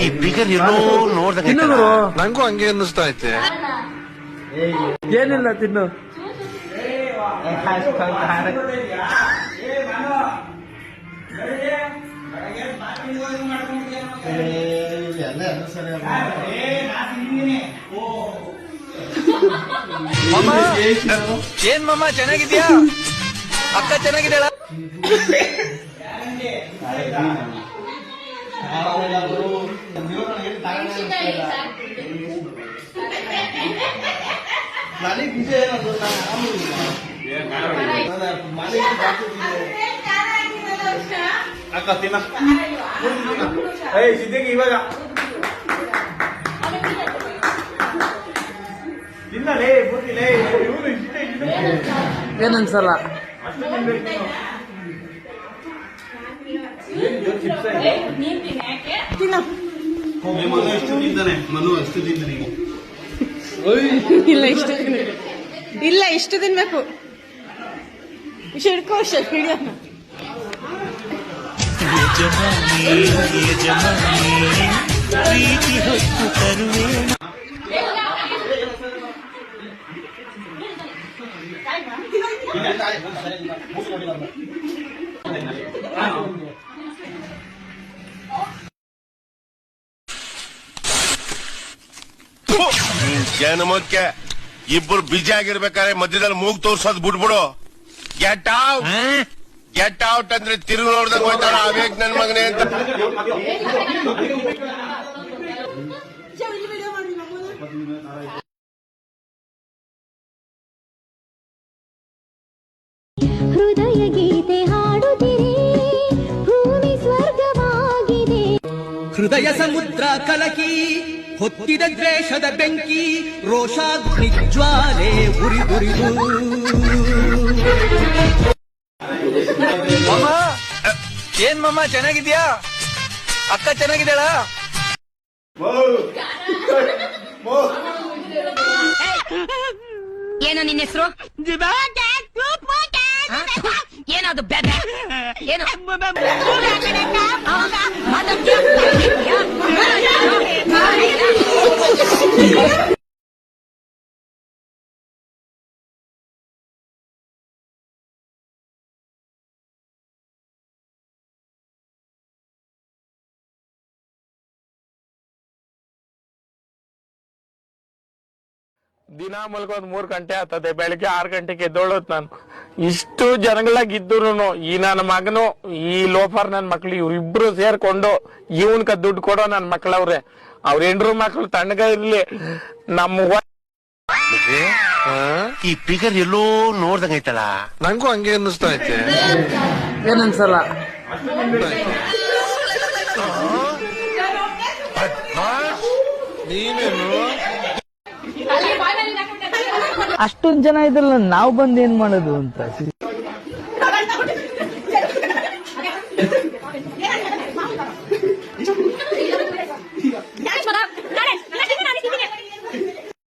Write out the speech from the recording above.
ಈ ಫಿಗರ್ ಎಲ್ಲೋ ನೋಡ್ದಂಗೆ ನಂಗೂ ಹಂಗೆ ಅನ್ನಿಸ್ತಾ ಐತೆ. ಏನಿಲ್ಲ ತಿನ್ನು. ಏನ್ ಮಾಮ ಚೆನ್ನಾಗಿದ್ಯಾ? ಅಕ್ಕ ಚೆನ್ನಾಗಿದ್ದಾಳ? ಅಕ್ಕ ತಿನ್ನ ಸಿದ್ಧಿಗೆ ಇವಾಗ ತಿನ್ನಲೇ ಬುದ್ಧಿಲೇ ಇವರು ಏನನ್ಸಲ್ಲ. ಎಷ್ಟು ತಿಂತಾನೆ ಮನು ಅಷ್ಟು ತಿಂತಾನೆ. ಇಲ್ಲ ಇಷ್ಟು ಇಲ್ಲ ಇಷ್ಟು ತಿನ್ಬೇಕು. ಹಿಡ್ಕೋ ಹಿಡಿಯೋಣ. ಪ್ರೀತಿ ಹೊತ್ತು ತರುವೇಣ. ಜನಮಕ್ಕೆ ಇಬ್ಬರು ಬಿಜಿ ಆಗಿರ್ಬೇಕಾದ್ರೆ ಮಧ್ಯದಲ್ಲಿ ಮೂಗ್ ತೋರ್ಸೋದ್ ಬಿಟ್ಬಿಡು. ಗೆಟ್ ಔಟ್ ಗೆಟ್ ಔಟ್ ಅಂದ್ರೆ ತಿರುಗಿ ನೋಡ್ದಾಗ ಹೋಯ್ತಾರ ಅವೇಗ್ ನನ್ ಮಗನೇ ಅಂತ. ಹೃದಯ ಗೀತೆ ಹಾಡುತ್ತಿರೆ ಭೂಮಿ ಸ್ವರ್ಗವಾಗಿದೆ. ಹೃದಯ ಸಮುದ್ರ ಕಲಕಿ ಹೊತ್ತಿದ ದ್ವೇಷದ ಬೆಂಕಿ ರೋಷ ಗುಣಿಜ್ವಾಲೆ ಉರಿದುರಿದು. ಏನ್ ಮಾಮ ಚೆನ್ನಾಗಿದ್ಯಾ? ಅಕ್ಕ ಚೆನ್ನಾಗಿದ್ದಾಳ? ಏನೋ ನಿನ್ನ ಹೆಸರು? ಏನದು ಬೆದೆ? ಏನು ದಿನ ಮಲ್ಕೊಂದ್ 3 ಗಂಟೆ ಆಗ್ತದೆ. ಬೆಳಿಗ್ಗೆ 6 ಗಂಟೆಗೆ ಎದ್ದೋಳತ್ ನಾನು. ಇಷ್ಟು ಜನಗಳಾಗಿದ್ರು ಈ ನನ್ನ ಮಗನು ಈ ಲೋಫರ್ ನನ್ ಮಕ್ಳು ಇವ್ರಿಬ್ರು ಸೇರ್ಕೊಂಡು ಇವನ್ಕ ದುಡ್ಡು ಕೊಡೋ ನನ್ ಮಕ್ಳವ್ರೆ. ಅವ್ರ ಹೆಂಡ್ರು ಮಕ್ಳು ತಣ್ಣಗ ಇರ್ಲಿ. ನಮ್ಮ ಈ ಫಿಗರ್ ಎಲ್ಲೋ ನೋಡ್ದಂಗ ಐತಲ್ಲ ನಂಗೂ ಹಂಗೆ ಅನ್ನಿಸ್ತಾ ಐತೆ. ಏನನ್ಸಲ್ಲ. ನೀನೇನು ಅಷ್ಟೊಂದ್ ಜನ ಇದ್ರಲ್ಲ, ನಾವ್ ಬಂದ್ ಏನ್ ಮಾಡೋದು ಅಂತ.